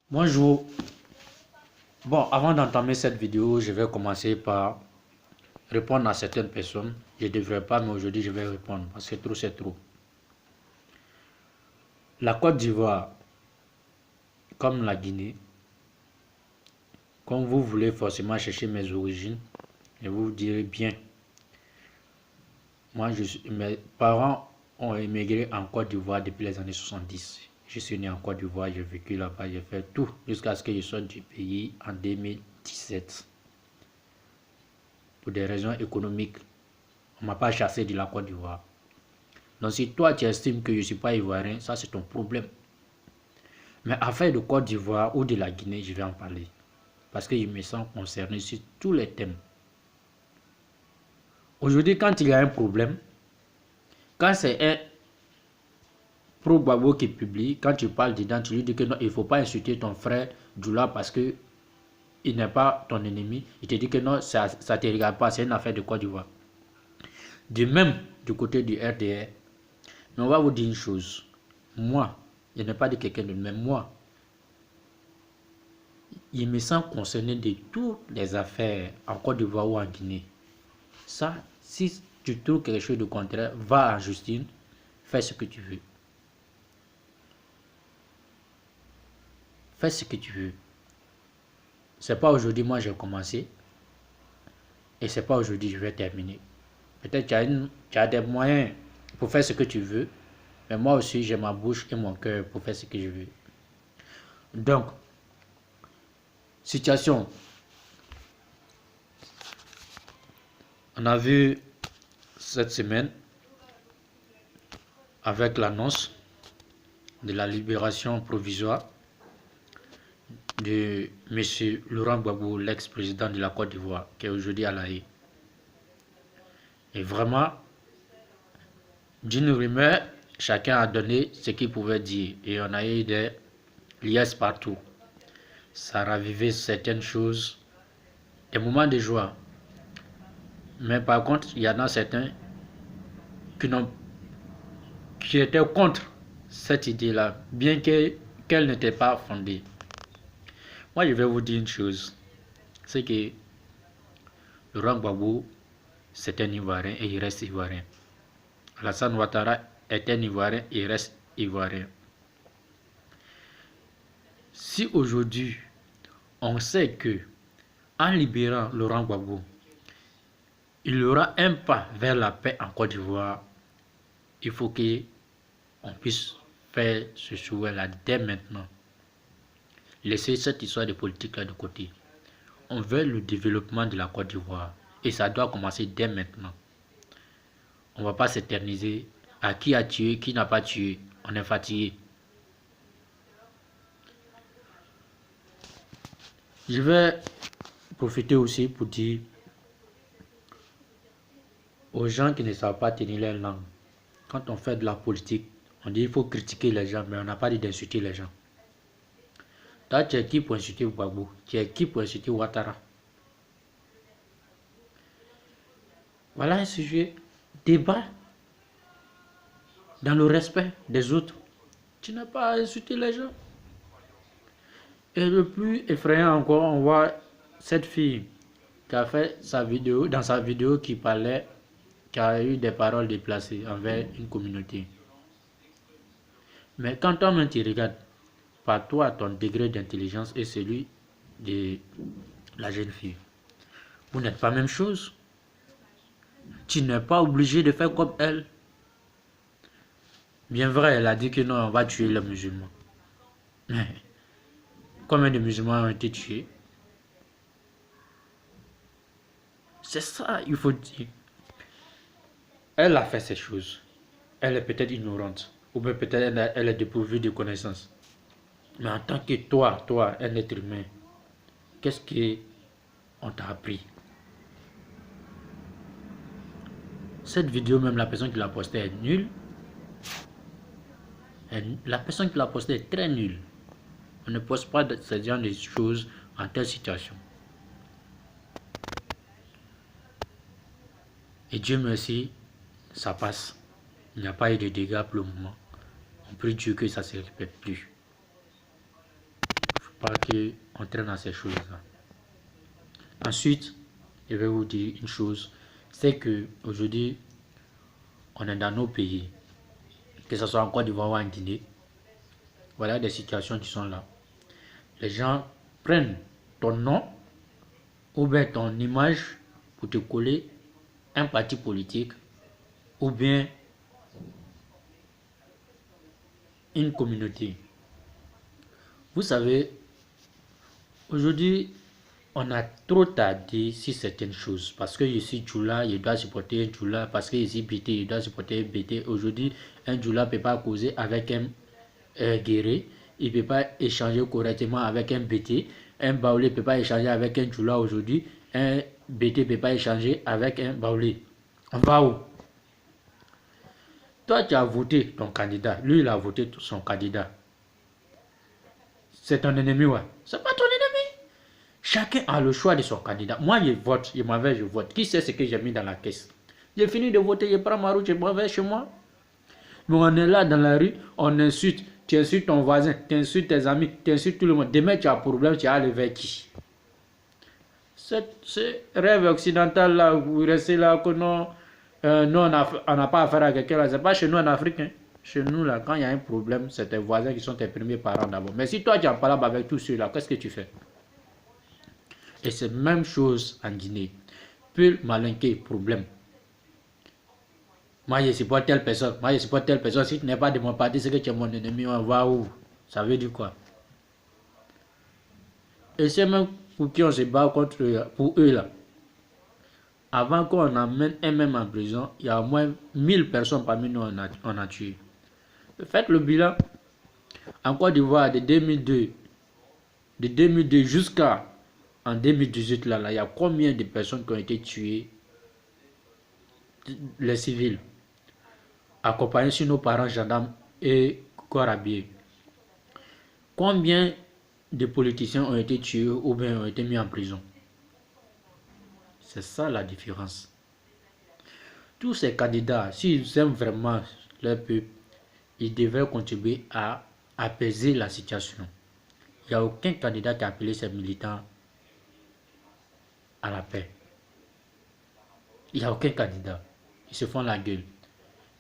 Bonjour. Bon, avant d'entamer cette vidéo, je vais commencer par répondre à certaines personnes. Je ne devrais pas, mais aujourd'hui, je vais répondre parce que trop, c'est trop. La Côte d'Ivoire, comme la Guinée, comme vous voulez forcément chercher mes origines, je vous dirai bien. Mes parents ont émigré en Côte d'Ivoire depuis les années 70. Je suis né en Côte d'Ivoire, j'ai vécu là-bas, j'ai fait tout jusqu'à ce que je sorte du pays en 2017. Pour des raisons économiques, on ne m'a pas chassé de la Côte d'Ivoire. Donc si toi tu estimes que je ne suis pas ivoirien, ça c'est ton problème. Mais affaire de Côte d'Ivoire ou de la Guinée, je vais en parler. Parce que je me sens concerné sur tous les thèmes. Aujourd'hui, quand il y a un problème, quand c'est un pro-Gbagbo qui publie, quand tu parles dedans, tu lui dis que non, il ne faut pas insulter ton frère Djoula parce que il n'est pas ton ennemi. Il te dit que non, ça ne te regarde pas, c'est une affaire de Côte d'Ivoire. De même, du côté du RDR, mais on va vous dire une chose. Moi, je n'ai pas dit quelqu'un d'autre, mais moi, je me sens concerné de toutes les affaires en Côte d'Ivoire ou en Guinée. Ça, si tu trouves quelque chose de contraire, va à Justine, fais ce que tu veux. Fais ce que tu veux. C'est pas aujourd'hui, moi j'ai commencé. Et c'est pas aujourd'hui, je vais terminer. Peut-être tu as des moyens pour faire ce que tu veux. Mais moi aussi, j'ai ma bouche et mon cœur pour faire ce que je veux. Donc, situation. On a vu cette semaine avec l'annonce de la libération provisoire de M. Laurent Gbagbo, l'ex-président de la Côte d'Ivoire, qui est aujourd'hui à La Haye. Et vraiment, d'une rumeur, chacun a donné ce qu'il pouvait dire. Et on a eu des liesses partout. Ça a ravivé certaines choses, des moments de joie. Mais par contre, il y en a certains qui étaient contre cette idée-là, bien qu'elle n'était pas fondée. Moi, je vais vous dire une chose, c'est que Laurent Gbagbo, c'est un Ivoirien et il reste Ivoirien. Alassane Ouattara est un Ivoirien et il reste Ivoirien. Si aujourd'hui, on sait que en libérant Laurent Gbagbo, il y aura un pas vers la paix en Côte d'Ivoire, il faut qu'on puisse faire ce souhait-là dès maintenant. Laissez cette histoire de politique-là de côté. On veut le développement de la Côte d'Ivoire et ça doit commencer dès maintenant. On ne va pas s'éterniser à qui a tué, qui n'a pas tué. On est fatigué. Je vais profiter aussi pour dire aux gens qui ne savent pas tenir leur langue. Quand on fait de la politique, on dit qu'il faut critiquer les gens, mais on n'a pas dit d'insulter les gens. Toi, tu es qui pour insulter Gbagbo? Tu es qui pour insulter Ouattara? Voilà un sujet. Débat dans le respect des autres. Tu n'as pas à insulter les gens. Et le plus effrayant encore, on voit cette fille qui a fait sa vidéo, dans sa vidéo qui parlait, qui a eu des paroles déplacées envers une communauté. Mais quand toi-même tu regardes, par toi, ton degré d'intelligence et celui de la jeune fille, vous n'êtes pas la même chose. Tu n'es pas obligé de faire comme elle. Bien vrai, elle a dit que non, on va tuer les musulmans. Mais combien de musulmans ont été tués? C'est ça, il faut dire. Elle a fait ces choses. Elle est peut-être ignorante. Ou bien peut-être elle est dépourvue de connaissances. Mais en tant que toi, un être humain, qu'est-ce qu'on t'a appris? Cette vidéo, même la personne qui l'a postée est nulle. La personne qui l'a postée est très nulle. On ne poste pas ce genre de choses en telle situation. Et Dieu merci, ça passe. Il n'y a pas eu de dégâts pour le moment. On prie Dieu que ça ne se répète plus. pas qu'on traîne dans ces choses-là. Ensuite, je vais vous dire une chose, c'est que aujourd'hui, on est dans nos pays, que ce soit en Côte d'Ivoire ou en Guinée, voilà des situations qui sont là. Les gens prennent ton nom ou bien ton image pour te coller un parti politique ou bien une communauté. Vous savez, aujourd'hui, on a trop tardé sur certaines choses. Parce que je suis Djoula, je dois supporter un Djoula. Parce que je suis BT, je dois supporter un BT. Aujourd'hui, un Djoula ne peut pas causer avec un Guéré. Il ne peut pas échanger correctement avec un BT. Un Baoulé ne peut pas échanger avec un Djoula aujourd'hui. Un BT ne peut pas échanger avec un Baoulé. On va où? Toi, tu as voté ton candidat. Lui, il a voté son candidat. C'est ton ennemi, ouais. C'est pas ton ennemi. Chacun a le choix de son candidat. Moi, je vote, je m'en vais, je vote. Qui sait ce que j'ai mis dans la caisse? J'ai fini de voter, je prends ma route, je m'en vais chez moi. Mais on est là dans la rue, on insulte. Tu insultes ton voisin, tu insultes tes amis, tu insultes tout le monde. Demain, tu as un problème, tu as le vers qui? Ce rêve occidental là, vous restez là, que non, nous, on n'a pas affaire à quelqu'un là. C'est pas chez nous en Afrique. Hein. Chez nous, là, quand il y a un problème, c'est tes voisins qui sont tes premiers parents d'abord. Mais si toi, tu en parles avec tous ceux-là, qu'est-ce que tu fais? Et c'est la même chose en Guinée. Peu malinqué, problème. Moi, je supporte telle personne. Moi, je supporte telle personne. Si tu n'es pas de mon parti, c'est que tu es mon ennemi. On va où? Ça veut dire quoi? Et c'est même pour qui on se bat contre eux, pour eux là. Avant qu'on amène un même en prison, il y a au moins 1000 personnes parmi nous on a tué. Faites le bilan. En Côte d'Ivoire, de 2002 jusqu'à en 2018, là, il y a combien de personnes qui ont été tuées? Les civils, accompagnés sur nos parents gendarmes et corps habillés. Combien de politiciens ont été tués ou bien ont été mis en prison? C'est ça la différence. Tous ces candidats, s'ils aiment vraiment leur peuple, ils devraient contribuer à apaiser la situation. Il n'y a aucun candidat qui a appelé ses militants à la paix. Il n'y a aucun candidat. Ils se font la gueule.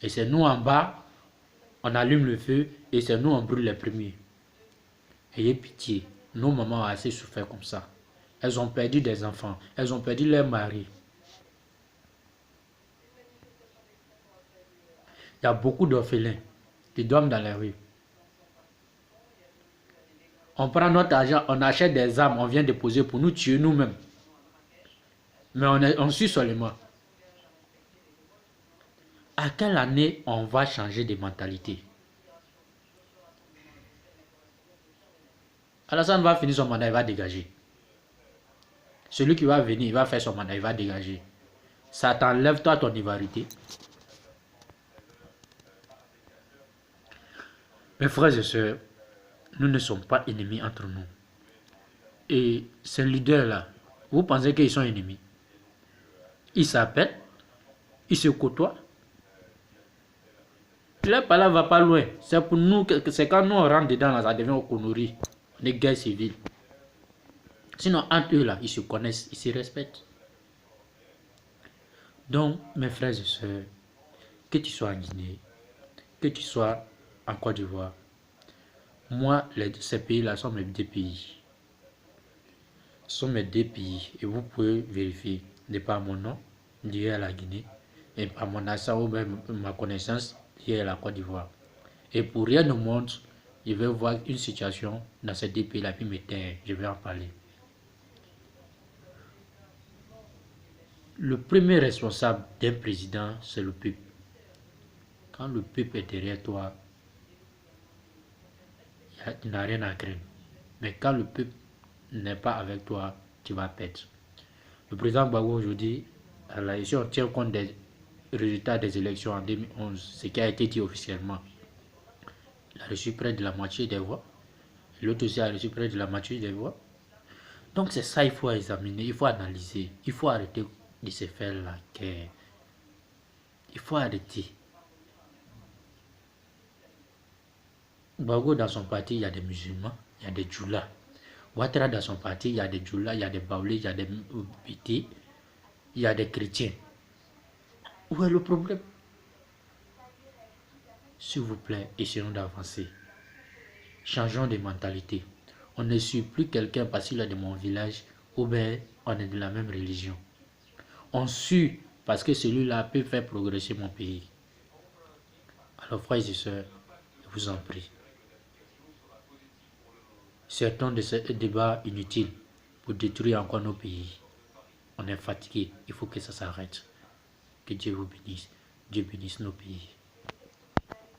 Et c'est nous en bas, on allume le feu et c'est nous on brûle les premiers. Ayez pitié. Nos mamans ont assez souffert comme ça. Elles ont perdu des enfants. Elles ont perdu leur mari. Il y a beaucoup d'orphelins qui dorment dans les rues. On prend notre argent, on achète des armes, on vient déposer pour nous tuer nous-mêmes. Mais on suit seulement. À quelle année on va changer de mentalité? Alassane va finir son mandat, il va dégager. Celui qui va venir, il va faire son mandat, il va dégager. Ça t'enlève toi ton ivarité. Mes frères et sœurs, nous ne sommes pas ennemis entre nous. Et ces leaders-là, vous pensez qu'ils sont ennemis? Ils s'appellent, ils se côtoient. Leur parole va pas loin. C'est pour nous, c'est quand nous on rentre dedans, là, ça devient au connerie. On est guerre civile. Sinon, entre eux, là, ils se connaissent, ils se respectent. Donc, mes frères et sœurs, que tu sois en Guinée, que tu sois en Côte d'Ivoire, moi, ces pays-là sont mes deux pays. Ce sont mes deux pays. Et vous pouvez vérifier, de par mon nom, lié à la Guinée, et par mon accent ou même ma connaissance, lié à la Côte d'Ivoire. Et pour rien au monde, je vais voir une situation dans ces deux pays-là, puis me taire, je vais en parler. Le premier responsable d'un président, c'est le peuple. Quand le peuple est derrière toi, tu n'as rien à craindre. Mais quand le peuple n'est pas avec toi, tu vas perdre. Le président Gbagbo aujourd'hui, si on tient compte des résultats des élections en 2011, ce qui a été dit officiellement, il a reçu près de la moitié des voix. L'autre aussi a reçu près de la moitié des voix. Donc c'est ça, il faut examiner, il faut analyser, il faut arrêter de se faire la guerre. Il faut arrêter. Gbagbo, dans son parti, il y a des musulmans, il y a des djoulas. Ouattara dans son parti, il y a des Djoula, il y a des Baoulés, il y a des Bété, il y a des chrétiens. Où est le problème? S'il vous plaît, essayons d'avancer. Changeons de mentalité. On ne suit plus quelqu'un parce qu'il est de mon village ou bien on est de la même religion. On suit parce que celui-là peut faire progresser mon pays. Alors frères et sœurs, je vous en prie. Sortons de ce débat inutile pour détruire encore nos pays. On est fatigué, il faut que ça s'arrête. Que Dieu vous bénisse. Dieu bénisse nos pays.